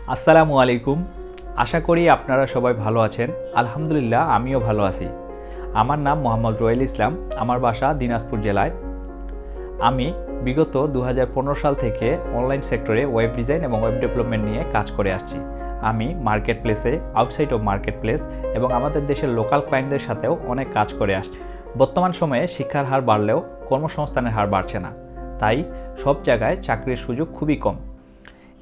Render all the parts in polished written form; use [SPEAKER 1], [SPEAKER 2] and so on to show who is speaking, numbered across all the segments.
[SPEAKER 1] আসসালামু আলাইকুম। আশা করি আপনারা সবাই ভালো আছেন। আলহামদুলিল্লাহ আমিও ভালো আছি। আমার নাম মোহাম্মদ রোয়েল ইসলাম। আমার বাসা দিনাজপুর জেলায়। আমি বিগত 2015 সাল থেকে অনলাইন সেক্টরে ওয়েব ডিজাইন এবং ওয়েব ডেভেলপমেন্ট নিয়ে কাজ করে আসছি। আমি মার্কেট প্লেসে, আউটসাইড অফ মার্কেট প্লেস এবং আমাদের দেশের লোকাল ক্লায়েন্টদের সাথেও অনেক কাজ করে আসছি। বর্তমান সময়ে শিক্ষার হার বাড়লেও কর্মসংস্থানের হার বাড়ছে না। তাই সব জায়গায় চাকরির সুযোগ খুবই কম।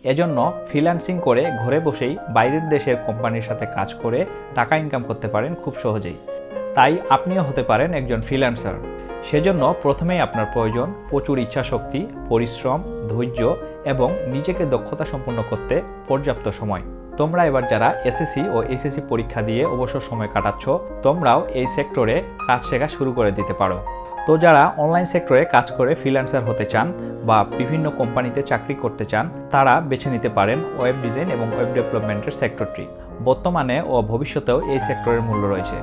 [SPEAKER 1] এজন্য ফ্রিল্যান্সিং করে ঘরে বসেই বাইরের দেশের কোম্পানির সাথে কাজ করে টাকা ইনকাম করতে পারেন খুব সহজেই। তাই আপনিও হতে পারেন একজন ফ্রিল্যান্সার। সেজন্য প্রথমেই আপনার প্রয়োজন প্রচুর ইচ্ছাশক্তি, পরিশ্রম, ধৈর্য এবং নিজেকে দক্ষতা সম্পন্ন করতে পর্যাপ্ত সময়। তোমরা এবার যারা এসএসসি ও এইচএসসি পরীক্ষা দিয়ে অবসর সময় কাটাচ্ছ, তোমরাও এই সেক্টরে কাজ শেখা শুরু করে দিতে পারো। তো যারা অনলাইন সেক্টরে কাজ করে ফ্রিল্যান্সার হতে চান বা বিভিন্ন কোম্পানিতে চাকরি করতে চান, তারা বেছে নিতে পারেন ওয়েব ডিজাইন এবং ওয়েব ডেভেলপমেন্টের সেক্টরটি। বর্তমানে ও ভবিষ্যতেও এই সেক্টরের মূল্য রয়েছে।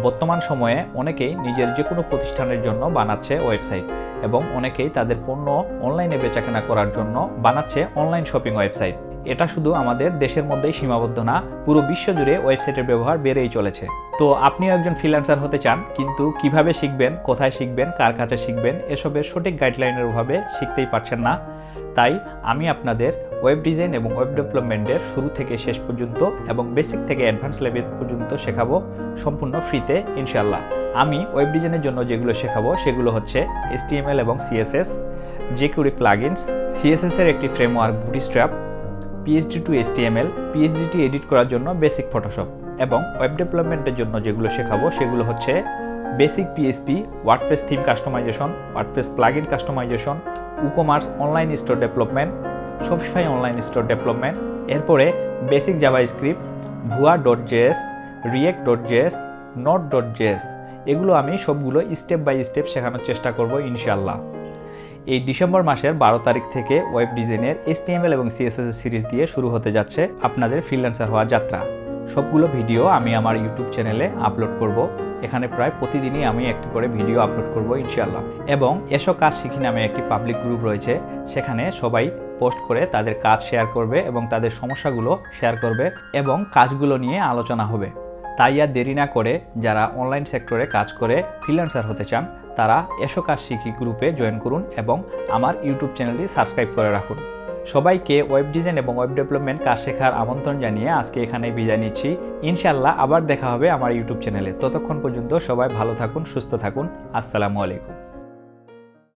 [SPEAKER 1] বর্তমান সময়ে অনেকেই নিজের যে কোনো প্রতিষ্ঠানের জন্য বানাচ্ছে ওয়েবসাইট এবং অনেকেই তাদের পণ্য অনলাইনে বেচাকেনা করার জন্য বানাচ্ছে অনলাইন শপিং ওয়েবসাইট। এটা শুধু আমাদের দেশের মধ্যেই সীমাবদ্ধ না, পুরো বিশ্ব জুড়ে ওয়েবসাইটের ব্যবহার বেড়েই চলেছে। তো আপনিও একজন ফ্রিল্যান্সার হতে চান, কিন্তু কিভাবে শিখবেন, কোথায় শিখবেন, কার কাছে শিখবেন, এসবের সঠিক গাইডলাইনের অভাবে শিখতেই পারছেন না। তাই আমি আপনাদের ওয়েব ডিজাইন এবং ওয়েব ডেভেলপমেন্টের শুরু থেকে শেষ পর্যন্ত এবং বেসিক থেকে অ্যাডভান্স লেভেল পর্যন্ত শেখাবো সম্পূর্ণ ফ্রিতে ইনশাআল্লাহ। আমি ওয়েব ডিজাইনের জন্য যেগুলো শেখাবো সেগুলো হচ্ছে HTML এবং CSS, jQuery প্লাগইনস, CSS এর একটি framework Bootstrap, PHP to HTML, PHP edit করার জন্য বেসিক ফটোশপ এবং ওয়েব ডেভেলপমেন্টের জন্য যেগুলো শেখাবো সেগুলো হচ্ছে basic PHP, WordPress theme customisation, WordPress plugin customisation, WooCommerce online store development, Shopify online store development, এরপরে বেসিক জাভাস্ক্রিপ্ট, ভুয়া.js, react.js, node.js। এগুলো আমি সবগুলো স্টেপ বাই স্টেপ শেখানোর চেষ্টা করব ইনশাআল্লাহ। এই ডিসেম্বর মাসের 12 তারিখ থেকে ওয়েব ডিজাইনের HTML এবং CSS সিরিজ দিয়ে শুরু হতে যাচ্ছে আপনাদের ফ্রিল্যান্সার হওয়ার যাত্রা। সবগুলো ভিডিও আমি আমার ইউটিউব চ্যানেলে আপলোড করব। এখানে প্রায় প্রতিদিনই আমি একটি করে ভিডিও আপলোড করব ইনশাআল্লাহ। এবং এসো কাজ শিখি নামে একটি পাবলিক গ্রুপ রয়েছে, সেখানে সবাই পোস্ট করে তাদের কাজ শেয়ার করবে এবং তাদের সমস্যাগুলো শেয়ার করবে এবং কাজগুলো নিয়ে আলোচনা হবে। তাই আর দেরি না করে যারা অনলাইন সেক্টরে কাজ করে ফ্রিল্যান্সার হতে চান, তারা এসো কাজ শিখি গ্রুপে জয়েন করুন এবং আমার ইউটিউব চ্যানেলটি সাবস্ক্রাইব করে রাখুন। সবাইকে ওয়েব ডিজাইন এবং ওয়েব ডেভেলপমেন্ট কাজ শেখার আমন্ত্রণ জানিয়ে আজকে এখানেই বিদায় নিচ্ছি। ইনশাআল্লাহ আবার দেখা হবে আমার ইউটিউব চ্যানেলে। ততক্ষণ পর্যন্ত সবাই ভালো থাকুন, সুস্থ থাকুন। আসসালামু আলাইকুম।